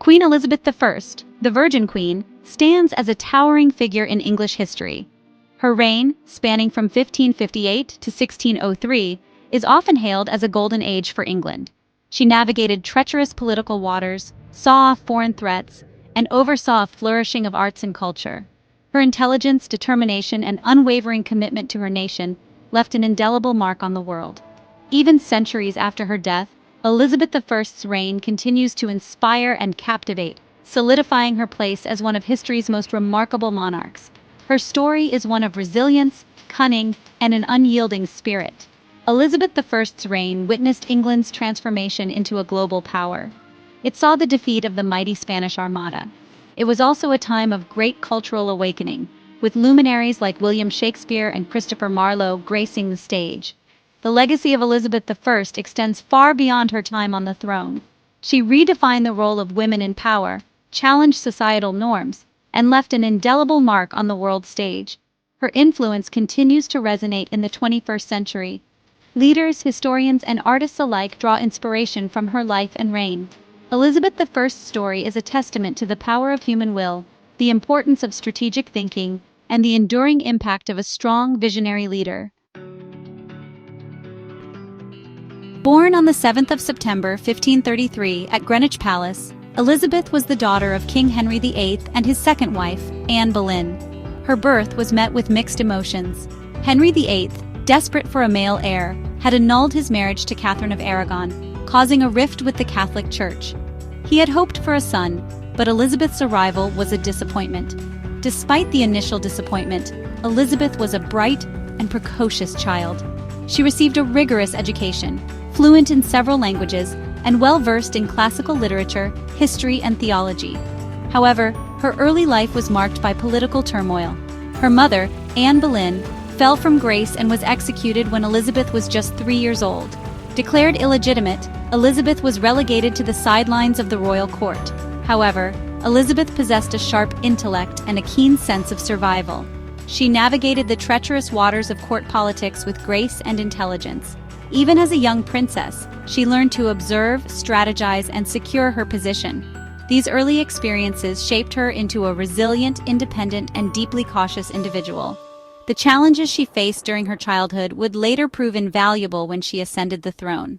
Queen Elizabeth I, the Virgin Queen, stands as a towering figure in English history. Her reign, spanning from 1558 to 1603, is often hailed as a golden age for England. She navigated treacherous political waters, saw off foreign threats, and oversaw a flourishing of arts and culture. Her intelligence, determination, and unwavering commitment to her nation left an indelible mark on the world. Even centuries after her death, Elizabeth I's reign continues to inspire and captivate, solidifying her place as one of history's most remarkable monarchs. Her story is one of resilience, cunning, and an unyielding spirit. Elizabeth I's reign witnessed England's transformation into a global power. It saw the defeat of the mighty Spanish Armada. It was also a time of great cultural awakening, with luminaries like William Shakespeare and Christopher Marlowe gracing the stage. The legacy of Elizabeth I extends far beyond her time on the throne. She redefined the role of women in power, challenged societal norms, and left an indelible mark on the world stage. Her influence continues to resonate in the 21st century. Leaders, historians, and artists alike draw inspiration from her life and reign. Elizabeth I's story is a testament to the power of human will, the importance of strategic thinking, and the enduring impact of a strong, visionary leader. Born on the 7th of September 1533 at Greenwich Palace, Elizabeth was the daughter of King Henry VIII and his second wife, Anne Boleyn. Her birth was met with mixed emotions. Henry VIII, desperate for a male heir, had annulled his marriage to Catherine of Aragon, causing a rift with the Catholic Church. He had hoped for a son, but Elizabeth's arrival was a disappointment. Despite the initial disappointment, Elizabeth was a bright and precocious child. She received a rigorous education, fluent in several languages, and well-versed in classical literature, history, and theology. However, her early life was marked by political turmoil. Her mother, Anne Boleyn, fell from grace and was executed when Elizabeth was just 3 years old. Declared illegitimate, Elizabeth was relegated to the sidelines of the royal court. However, Elizabeth possessed a sharp intellect and a keen sense of survival. She navigated the treacherous waters of court politics with grace and intelligence. Even as a young princess, she learned to observe, strategize, and secure her position. These early experiences shaped her into a resilient, independent, and deeply cautious individual. The challenges she faced during her childhood would later prove invaluable when she ascended the throne.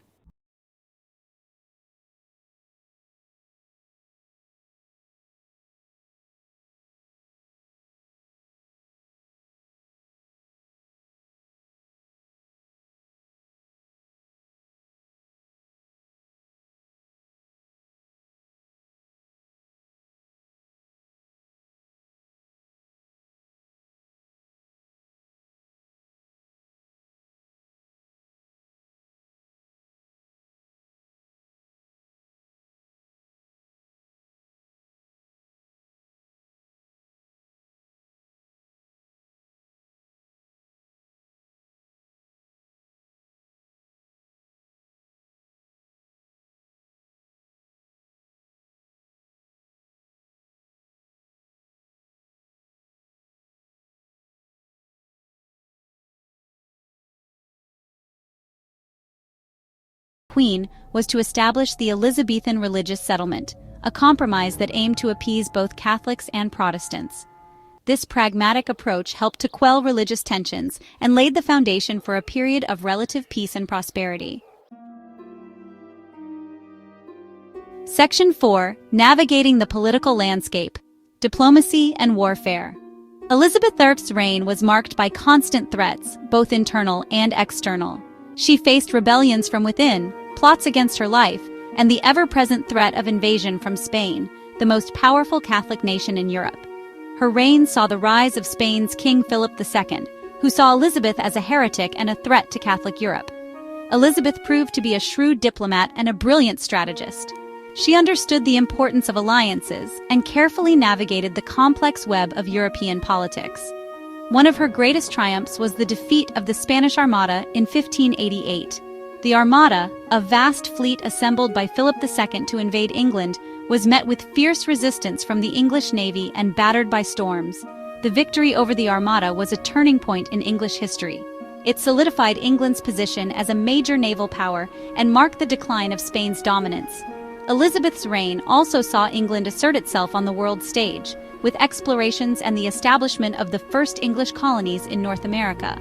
Queen was to establish the Elizabethan religious settlement, a compromise that aimed to appease both Catholics and Protestants. This pragmatic approach helped to quell religious tensions and laid the foundation for a period of relative peace and prosperity. Section 4. Navigating the political landscape, diplomacy and warfare. Elizabeth I's reign was marked by constant threats, both internal and external. She faced rebellions from within, plots against her life, and the ever-present threat of invasion from Spain, the most powerful Catholic nation in Europe. Her reign saw the rise of Spain's King Philip II, who saw Elizabeth as a heretic and a threat to Catholic Europe. Elizabeth proved to be a shrewd diplomat and a brilliant strategist. She understood the importance of alliances and carefully navigated the complex web of European politics. One of her greatest triumphs was the defeat of the Spanish Armada in 1588. The Armada, a vast fleet assembled by Philip II to invade England, was met with fierce resistance from the English navy and battered by storms. The victory over the Armada was a turning point in English history. It solidified England's position as a major naval power and marked the decline of Spain's dominance. Elizabeth's reign also saw England assert itself on the world stage, with explorations and the establishment of the first English colonies in North America.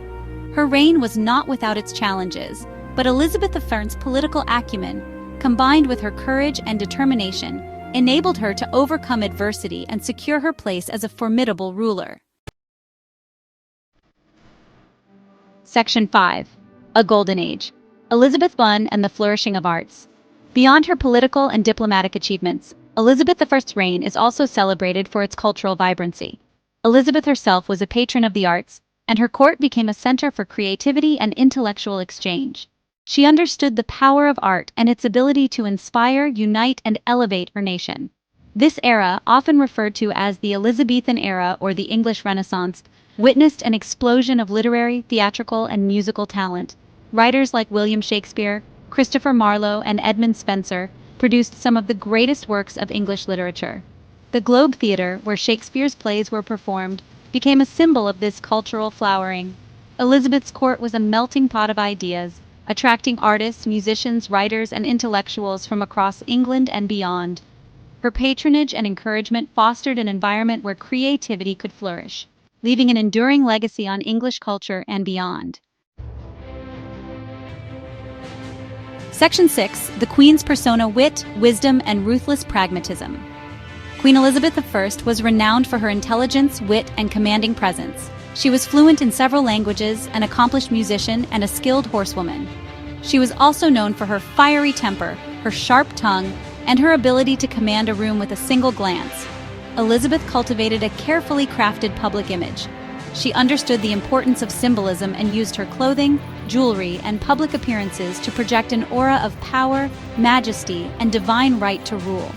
Her reign was not without its challenges, but Elizabeth I's political acumen, combined with her courage and determination, enabled her to overcome adversity and secure her place as a formidable ruler. Section 5. A Golden Age. Elizabeth I and the Flourishing of Arts. Beyond her political and diplomatic achievements, Elizabeth I's reign is also celebrated for its cultural vibrancy. Elizabeth herself was a patron of the arts, and her court became a center for creativity and intellectual exchange. She understood the power of art and its ability to inspire, unite, and elevate her nation. This era, often referred to as the Elizabethan Era or the English Renaissance, witnessed an explosion of literary, theatrical, and musical talent. Writers like William Shakespeare, Christopher Marlowe, and Edmund Spenser produced some of the greatest works of English literature. The Globe Theatre, where Shakespeare's plays were performed, became a symbol of this cultural flowering. Elizabeth's court was a melting pot of ideas, attracting artists, musicians, writers, and intellectuals from across England and beyond. Her patronage and encouragement fostered an environment where creativity could flourish, leaving an enduring legacy on English culture and beyond. Section 6. The Queen's persona: wit, wisdom, and ruthless pragmatism. Queen Elizabeth I was renowned for her intelligence, wit, and commanding presence. She was fluent in several languages, an accomplished musician, and a skilled horsewoman. She was also known for her fiery temper, her sharp tongue, and her ability to command a room with a single glance. Elizabeth cultivated a carefully crafted public image. She understood the importance of symbolism and used her clothing, jewelry, and public appearances to project an aura of power, majesty, and divine right to rule.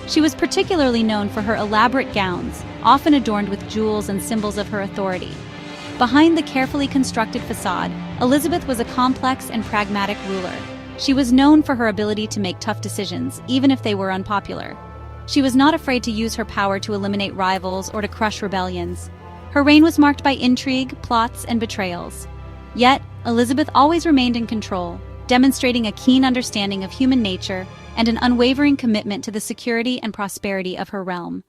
She was particularly known for her elaborate gowns, often adorned with jewels and symbols of her authority. Behind the carefully constructed facade, Elizabeth was a complex and pragmatic ruler. She was known for her ability to make tough decisions, even if they were unpopular. She was not afraid to use her power to eliminate rivals or to crush rebellions. Her reign was marked by intrigue, plots, and betrayals. Yet, Elizabeth always remained in control, demonstrating a keen understanding of human nature and an unwavering commitment to the security and prosperity of her realm.